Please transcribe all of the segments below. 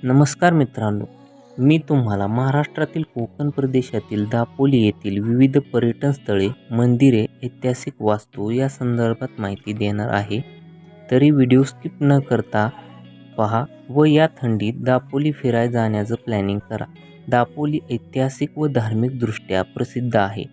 नमस्कार मित्रांनो, मी तुम्हाला महाराष्ट्रातील कोकण प्रदेशातील दापोली येथील विविध पर्यटन स्थळे, मंदिरे, ऐतिहासिक वास्तू या संदर्भात माहिती देणार आहे. तरी व्हिडिओ स्किप न करता पहा व या थंडीत दापोली फिरायला जाण्याचं प्लॅनिंग करा. दापोली ऐतिहासिक व धार्मिकदृष्ट्या प्रसिद्ध आहे.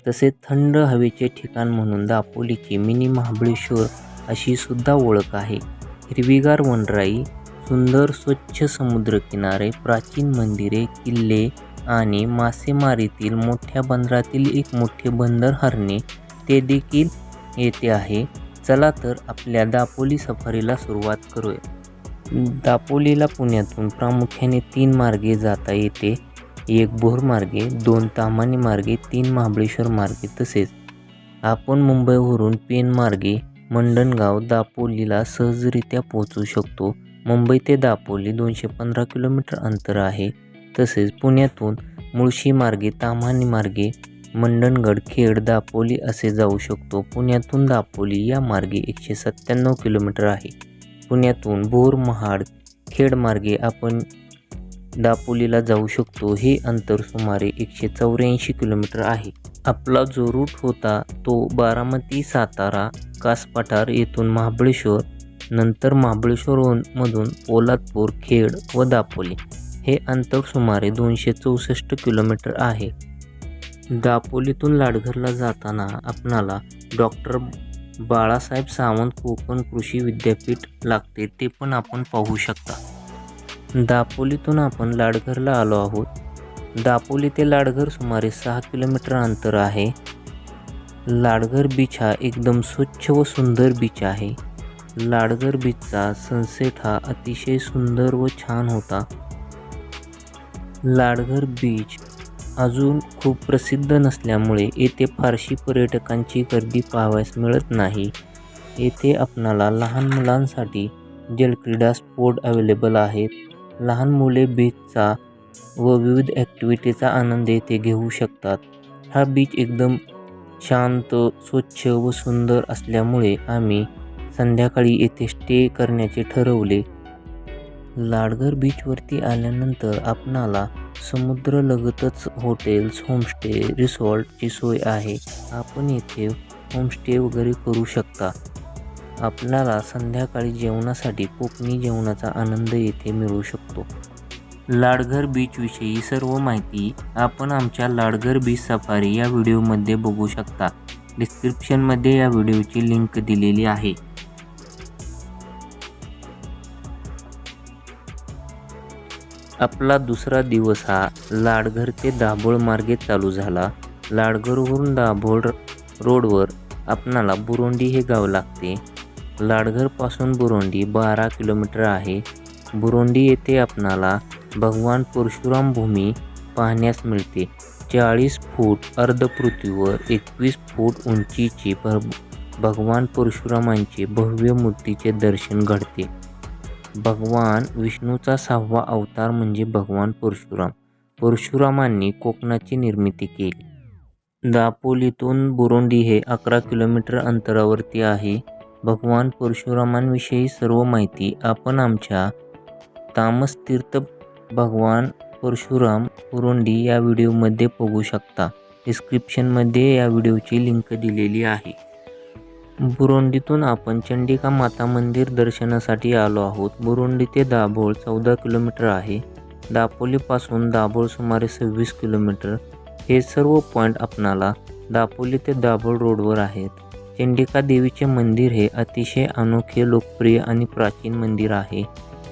तसेच थंड हवेचे ठिकाण म्हणून दापोलीची मिनी महाबळेश्वर अशी सुद्धा ओळख आहे. हिरवीगार वनराई, सुंदर स्वच्छ समुद्रकिनारे, प्राचीन मंदिरे, किल्ले आणि मासेमारीतील मोठ्या बंदरातील एक मोठे बंदर हरणे ते देखील येथे आहे. चला तर आपल्या दापोली सफारीला सुरुवात करूया. दापोलीला पुण्यातून प्रामुख्याने 3 मार्गे जाता येते. 1 भोर मार्गे, 2 ताम्हाणी मार्गे, 3 महाबळेश्वर मार्गे. तसेच आपण मुंबईवरून पेण मार्गे मंडणगाव दापोलीला सहजरित्या पोहोचू शकतो. मुंबई ते दापोली 215 किलोमीटर अंतर आहे. तसेच पुण्यातून मुळशी मार्गे, ताम्हाणी मार्गे मंडणगड, खेड, दापोली असे जाऊ शकतो. पुण्यातून दापोली या मार्गे 197 किलोमीटर आहे. पुण्यातून बोर, महाड, खेड मार्गे आपण दापोलीला जाऊ शकतो. हे अंतर सुमारे 184 किलोमीटर आहे. आपला जो रूट होता तो बारामती, सातारा, कासपठार येथून महाबळेश्वर, नंतर महाबळेश्वरमधून पोलादपूर, खेड व दापोली. हे अंतर सुमारे 264 किलोमीटर आहे. दापोलीतून लाडघरला जाताना आपणाला डॉक्टर बाळासाहेब सावंत कोकण कृषी विद्यापीठ लागते, ते पण आपण पाहू शकता. दापोलीतून आपण लाडघरला आलो आहोत. दापोली ते लाडघर सुमारे 6 किलोमीटर अंतर आहे. लाडघर बीच हा एकदम स्वच्छ व सुंदर बीच आहे. लाडघर बीचचा सनसेट हा अतिशय सुंदर व छान होता. लाडघर बीच अजून खूप प्रसिद्ध नसल्यामुळे येथे फारशी पर्यटकांची गर्दी पाहावयास मिळत नाही. येथे आपणाला लहान मुलांसाठी जलक्रीडा स्पॉट अवेलेबल आहेत. लहान मुले बीचचा व विविध ॲक्टिव्हिटीचा आनंद येथे घेऊ शकतात. हा बीच एकदम शांत, स्वच्छ व सुंदर असल्यामुळे आम्ही संध्याकाळी येथे स्टे करण्याचे ठरवले. लाडघर बीचवरती आल्यानंतर आपणाला समुद्रलगतच हॉटेल्स, होमस्टे, रिसॉर्टची सोय आहे. आपण येथे होमस्टे वगैरे करू शकता. आपल्याला संध्याकाळी जेवणासाठी कोकणी जेवणाचा आनंद येथे मिळू शकतो. लाडघर बीचविषयी सर्व माहिती आपण आमच्या लाडघर बीच सफारी या व्हिडिओमध्ये बघू शकता. डिस्क्रिप्शनमध्ये या व्हिडिओची लिंक दिलेली आहे. आपला दुसरा दिवस हा लाडघर ते दाभोळ मार्गे चालू झाला. लाडघरवरून दाभोळ रोडवर आपणाला बुरोंडी हे गाव लागते. लाडघरपासून बुरोंडी 12 किलोमीटर आहे. बुरोंडी येथे आपणाला भगवान परशुराम भूमी पाहण्यास मिळते. 40 फूट अर्धपृथ्वीवर 21 फूट उंचीचे भगवान परशुरामांचे भव्य मूर्तीचे दर्शन घडते. भगवान विष्णूचा 6वा अवतार म्हणजे भगवान परशुराम. परशुरामांनी कोकणाची निर्मिती केली. दापोलीतून बुरोंडी हे 11 किलोमीटर अंतरावरती आहे. भगवान परशुरामांविषयी सर्व माहिती आपण आमच्या तामसतीर्थ भगवान परशुराम बुरोंडी या व्हिडिओमध्ये बघू शकता. डिस्क्रिप्शनमध्ये या व्हिडिओची लिंक दिलेली आहे. बुरोंडीतून आपण चंडिका माता मंदिर दर्शनासाठी आलो आहोत. बुरोंडी ते दाभोळ 14 किलोमीटर आहे. दापोलीपासून दाभोळ सुमारे 26 किलोमीटर. हे सर्व पॉईंट आपणाला दापोली ते दाभोळ रोडवर आहेत. चंडिका देवीचे मंदिर हे अतिशय अनोखे, लोकप्रिय आणि प्राचीन मंदिर आहे.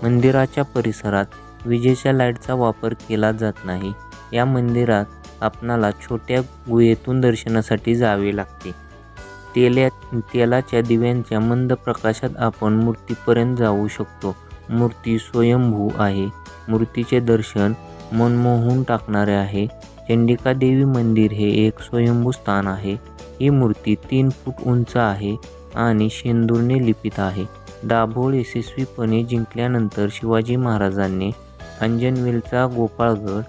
मंदिराच्या परिसरात विजेच्या लाईटचा वापर केला जात नाही. या मंदिरात आपणाला छोट्या गुहेतून दर्शनासाठी जावे लागते. तेलाच्या दिव्यांच्या मंद प्रकाशात आपण मूर्तीपर्यंत जाऊ शकतो. मूर्ती स्वयंभू आहे. मूर्तीचे दर्शन मनमोहून टाकणारे आहे. चंडिका देवी मंदिर हे एक स्वयंभू स्थान आहे. ही मूर्ती 3 फूट उंच आहे आणि शेंदूरने लिपित आहे. दाभोळ यशस्वीपणे जिंकल्यानंतर शिवाजी महाराजांनी अंजनवेलचा गोपाळगड,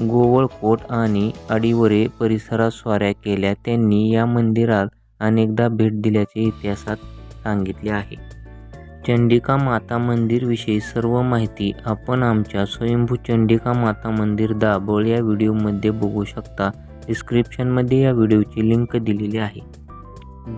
गोवळकोट आणि अडिवरे परिसरात स्वाऱ्या केल्या. त्यांनी या मंदिरात अनेकदा भेट दिल्याचे इतिहासात सांगितले आहे. चंडिका माता मंदिर विषयी सर्व माहिती आपण आमच्या स्वयंभू चंडिका माता मंदिर दाभोळ या व्हिडिओमध्ये बघू शकता. डिस्क्रिप्शनमध्ये या व्हिडिओची लिंक दिलेली आहे.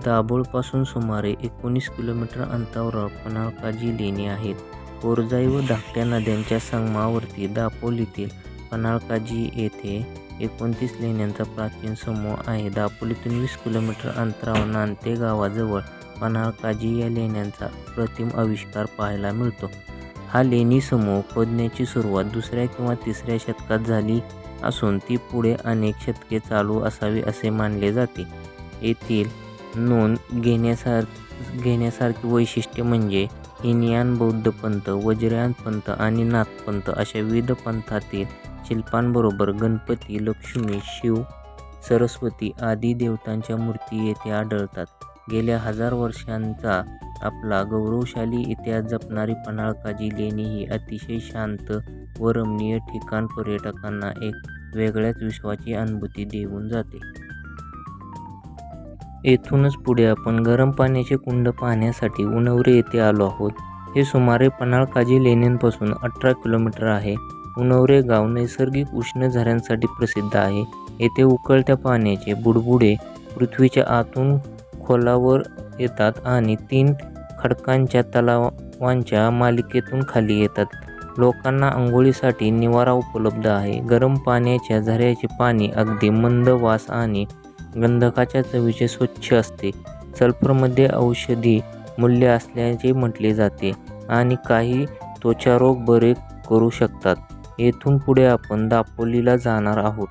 दाभोळपासून सुमारे 19 किलोमीटर अंतरावर पन्हाळकाजी लेणी आहेत. कोरजाई व धाकट्या नद्यांच्या संगमावरती दापोलीतील पन्हाळकाजी येथे 29 लेण्यांचा प्राचीन समूह आहे. दापोलीतून 20 किलोमीटर अंतरावर नांते गावाजवळ पन्हाळकाजी या लेण्यांचा अप्रतिम आविष्कार पाहायला मिळतो. हा लेणी समूह खोदण्याची सुरुवात 2ऱ्या किंवा 3ऱ्या शतकात झाली असून ती पुढे अनेक शतके चालू असावी असे मानले जाते. येथील नोंद घेण्यासारखी वैशिष्ट्ये म्हणजे हिनयान बौद्ध पंथ, वज्रयान पंथ आणि नाथपंथ अशा विविध पंथातील शिल्पांबरोबर गणपती, लक्ष्मी, शिव, सरस्वती आदी देवतांच्या मूर्ती येथे आढळतात. गेल्या 1000 वर्षांचा आपला गौरवशाली इतिहास जपणारी पन्हाळकाजी लेणी ही अतिशय शांत व रमणीय ठिकाण पर्यटकांना एक वेगळ्याच विश्वाची अनुभूती देऊन जाते. येथूनच पुढे आपण गरम पाण्याचे कुंड पाहण्यासाठी उणवरे येथे आलो आहोत. हे सुमारे पन्हाळकाजी लेण्यांपासून 18 किलोमीटर आहे. उणवरे गाव नैसर्गिक उष्ण झऱ्यांसाठी प्रसिद्ध आहे. येथे उकळत्या पाण्याचे बुडबुडे पृथ्वीच्या आतून खोलावर येतात आणि 3 खडकांच्या तलावांच्या मालिकेतून खाली येतात. लोकांना आंघोळीसाठी निवारा उपलब्ध आहे. गरम पाण्याच्या झऱ्याचे पाणी अगदी मंद वास आणि गंधकाच्या चवीचे स्वच्छ असते. सल्फरमध्ये औषधी मूल्य असल्याचे म्हटले जाते आणि काही त्वचारोग बरे करू शकतात. येथून पुढे आपण दापोलीला जाणार आहोत.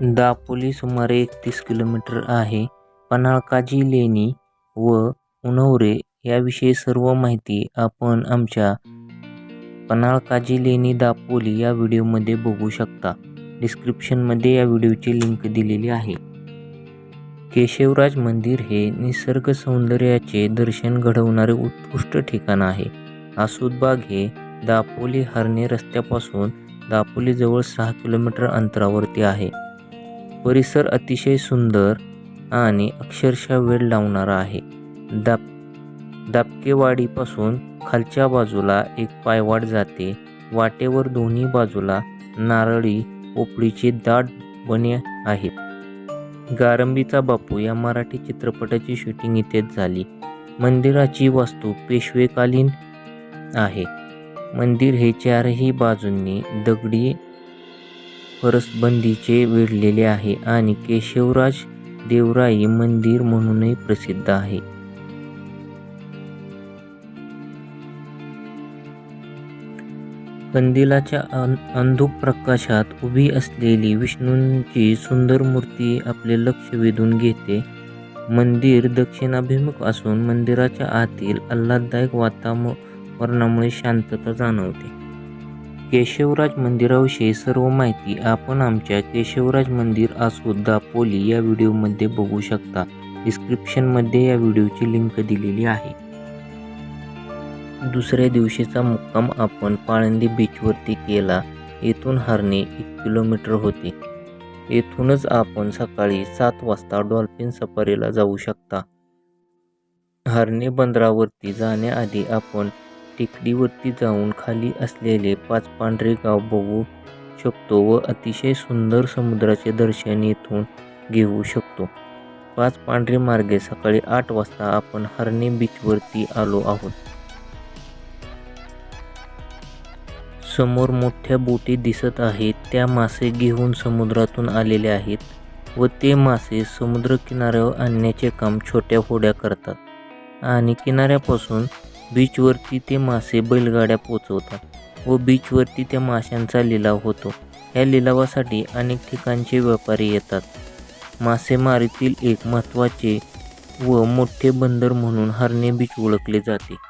दापोली सुमारे 31 किलोमीटर आहे. पन्हाळकाजी लेणी व उणवरे याविषयी सर्व माहिती आपण आमच्या पन्हाळकाजी लेणी दापोली या व्हिडिओमध्ये बघू शकता. डिस्क्रिप्शनमध्ये या व्हिडिओची लिंक दिलेली आहे. केशवराज मंदिर हे निसर्ग सौंदर्याचे दर्शन घडवणारे उत्कृष्ट ठिकाण आहे. आसुदबाग हे दापोली हर्णे रस्त्यापासून दापोलीजवळ 6 किलोमीटर अंतरावरती आहे. परिसर अतिशय सुंदर आणि अक्षरशः वेळ लावणारा आहे. दापकेवाडीपासून खालच्या बाजूला एक पायवाट जाते. वाटेवर दोन्ही बाजूला नारळी पोपळीचे दाट बने आहेत. गारंबीचा बापू या मराठी चित्रपटाची शूटिंग इथेच झाली. मंदिराची वास्तू पेशवेकालीन आहे. मंदिर हे 4ही बाजूंनी दगडी फरसबंदीचे वेढलेले आहे आणि केशवराज देवराई मंदिर म्हणूनही प्रसिद्ध आहे. कंदिलाच्या अंधुक प्रकाशात उभी असलेली विष्णूंची सुंदर मूर्ती आपले लक्ष वेधून घेते. मंदिर दक्षिणाभिमुख असून मंदिराच्या आतील आल्हाददायक वातावरणामुळे शांतता जाणवते. केशवराज मंदिराविषयी सर्व माहिती आपण आमच्या केशवराज मंदिर आसोद दापोली या व्हिडिओमध्ये बघू शकता. डिस्क्रिप्शनमध्ये या व्हिडिओची लिंक दिलेली आहे. दुसऱ्या दिवशीचा मुक्काम आपण पाळंदी बीचवरती केला. येथून हर्णे 1 किलोमीटर होते. येथूनच आपण सकाळी 7 वाजता डॉल्फिन सफारीला जाऊ शकता. हर्णे बंदरावरती जाण्याआधी आपण टेकडीवरती जाऊन खाली असलेले 5 पांढरे गाव बघू शकतो व अतिशय सुंदर समुद्राचे दर्शन येथून घेऊ शकतो. 5 पांढरे मार्गे सकाळी 8 वाजता आपण हर्णे बीचवरती आलो आहोत. समोर मोठ्या बोटी दिसत आहेत. त्या मासे घेऊन समुद्रातून आलेले आहेत व ते मासे समुद्रकिनाऱ्यावर आणण्याचे काम छोट्या होड्या करतात आणि किनाऱ्यापासून बीचवरती ते मासे बैलगाड्या पोचवतात व बीचवरती त्या माशांचा लिलाव होतो. या लिलावासाठी अनेक ठिकाणचे व्यापारी येतात. मासेमारीतील एक महत्त्वाचे व मोठे बंदर म्हणून हर्णे बीच ओळखले जाते.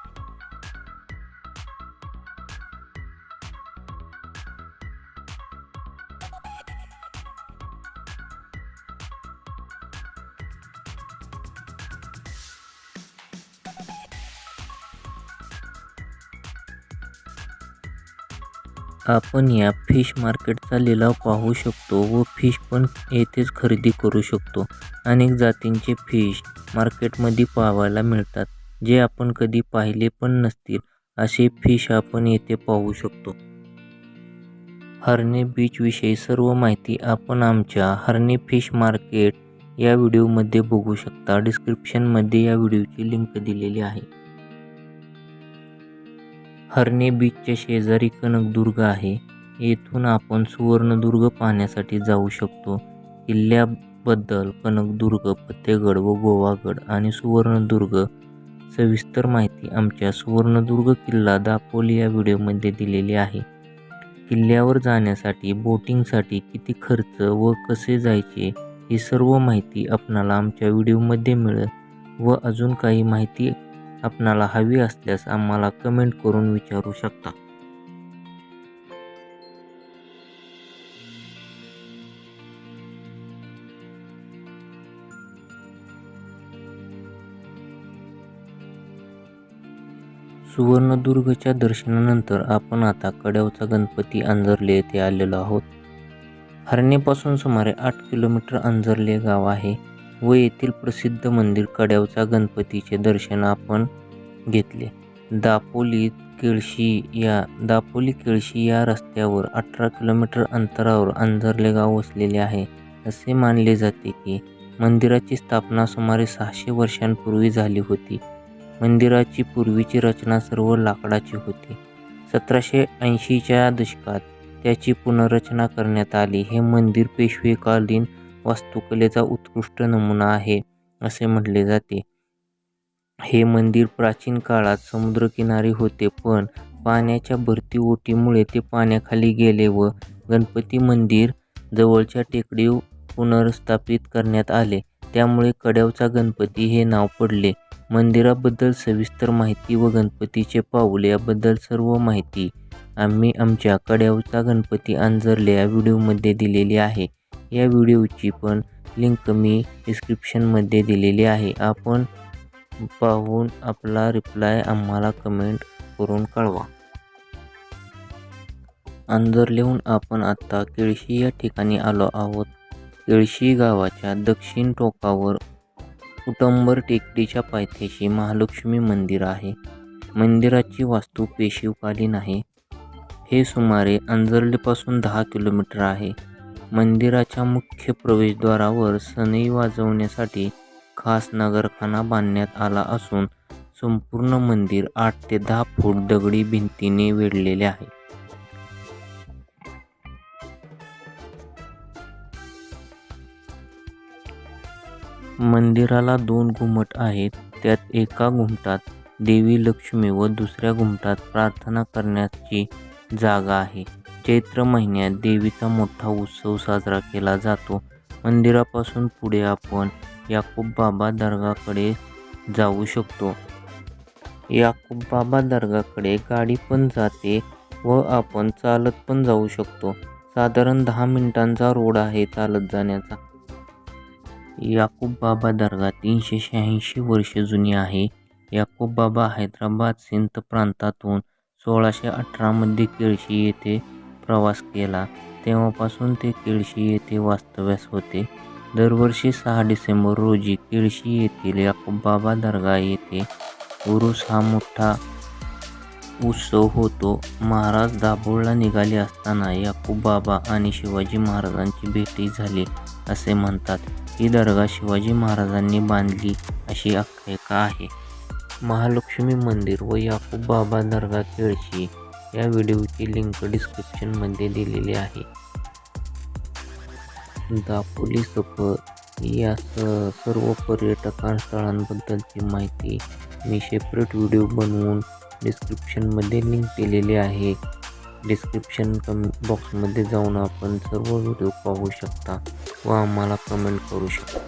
आपण या फिश मार्केटचा लिलाव पाहू शकतो व फिश पण येथेच खरेदी करू शकतो. अनेक जातींचे फिश मार्केटमध्ये पाहायला मिळतात. जे आपण कधी पाहिले पण नसतील असे फिश आपण येथे पाहू शकतो. हर्णे बीच विषयी सर्व माहिती आपण आमच्या हर्णे फिश मार्केट या व्हिडिओमध्ये बघू शकता. डिस्क्रिप्शनमध्ये या व्हिडिओची लिंक दिलेली आहे. हर्णे बीचच्या शेजारी कनकदुर्ग आहे. येथून आपण सुवर्णदुर्ग पाहण्यासाठी जाऊ शकतो. किल्ल्याबद्दल कनकदुर्ग, फतेगड व गोवागड आणि सुवर्णदुर्ग सविस्तर माहिती आमच्या सुवर्णदुर्ग किल्ला दापोली या व्हिडिओमध्ये दिलेली आहे. किल्ल्यावर जाण्यासाठी बोटिंगसाठी किती खर्च व कसे जायचे ही सर्व माहिती आपणाला आमच्या व्हिडिओमध्ये मिळेल. व अजून काही माहिती आपणाला हवी असल्यास आम्हाला कमेंट करून विचारू शकता. सुवर्णदुर्गच्या दर्शनानंतर आपण आता कड्यावचा गणपती अंजर्ले येथे आलेलो आहोत. हर्णेपासून सुमारे 8 किलोमीटर अंजर्ले गाव आहे व येथील प्रसिद्ध मंदिर कड्यावचा गणपतीचे दर्शन आपण घेतले. दापोली केळशी या रस्त्यावर 18 किलोमीटर अंतरावर अंजर्ले गाव वसलेले आहे. असे मानले जाते की मंदिराची स्थापना सुमारे 600 वर्षांपूर्वी झाली होती. मंदिराची पूर्वीची रचना सर्व लाकडाची होती. 1780च्या दशकात त्याची पुनर्रचना करण्यात आली. हे मंदिर पेशवेकालीन वास्तुकलेचा उत्कृष्ट नमुना आहे असे म्हटले जाते. हे मंदिर प्राचीन काळात समुद्रकिनारी होते, पण पाण्याच्या भरती ओटीमुळे ते पाण्याखाली गेले व गणपती मंदिर जवळच्या टेकडीवर पुनर्स्थापित करण्यात आले. त्यामुळे कड्यावचा गणपती हे नाव पडले. मंदिराबद्दल सविस्तर माहिती व गणपतीचे पाऊल याबद्दल सर्व माहिती आम्ही आमच्या कड्यावचा गणपती अंजर्ले या व्हिडिओमध्ये दिलेली आहे. या व्हिडिओची पण लिंक मी डिस्क्रिप्शनमध्ये दिलेली आहे. आपण पाहून आपला रिप्लाय आम्हाला कमेंट करून कळवा. अंजर्लेहून आपण आता केळशी या ठिकाणी आलो आहोत. केळशी गावाच्या दक्षिण टोकावर उटंबर टेकडीच्या पायथ्याशी महालक्ष्मी मंदिर आहे. मंदिराची वास्तू पेशवेकालीन आहे. हे सुमारे अंजर्लेपासून 10 किलोमीटर आहे. मंदिराच्या मुख्य प्रवेशद्वारावर सनई वाजवण्यासाठी खास नगरखाना बांधण्यात आला असून संपूर्ण मंदिर 8 ते 10 फूट दगडी भिंतीने वेढलेले आहे. मंदिराला 2 घुमट आहेत. त्यात एका घुमटात देवी लक्ष्मी व दुसऱ्या घुमटात प्रार्थना करण्याची जागा आहे. चैत्र महिन्यात देवीचा मोठा उत्सव साजरा केला जातो. मंदिरापासून पुढे आपण याकूब बाबा दर्गाकडे जाऊ शकतो. याकूब बाबा दर्गाकडे गाडी पण जाते व आपण चालत पण जाऊ शकतो. साधारण 10 मिनिटांचा रोड आहे चालत जाण्याचा. याकूब बाबा दर्गा 386 वर्षे जुनी आहे. याकूब बाबा हैदराबाद सिंध प्रांतातून 1618 मध्ये केळशी येथे प्रवास केला. तेव्हापासून ते केळशी येथे वास्तव्यास होते. दरवर्षी 6 डिसेंबर रोजी केळशी येथील याकूब बाबा दर्गा येथे उरूस हा मोठा उत्सव होतो. महाराज दाभोळला निघाले असताना याकूब बाबा आणि शिवाजी महाराजांची भेटी झाली असे म्हणतात. ही दर्गा शिवाजी महाराजांनी बांधली अशी आख्यायिका आहे. महालक्ष्मी मंदिर व याकूब बाबा दर्गा केळशी या व्हिडिओची लिंक डिस्क्रिप्शनमध्ये दिलेली आहे. दापोली सफर या सर्व पर्यटन स्थळांबद्दलची माहिती मी सेपरेट व्हिडिओ बनवून डिस्क्रिप्शनमध्ये लिंक दिलेली आहे. डिस्क्रिप्शन बॉक्समध्ये जाऊन आपण सर्व व्हिडिओ पाहू शकता व आम्हाला कमेंट करू शकता.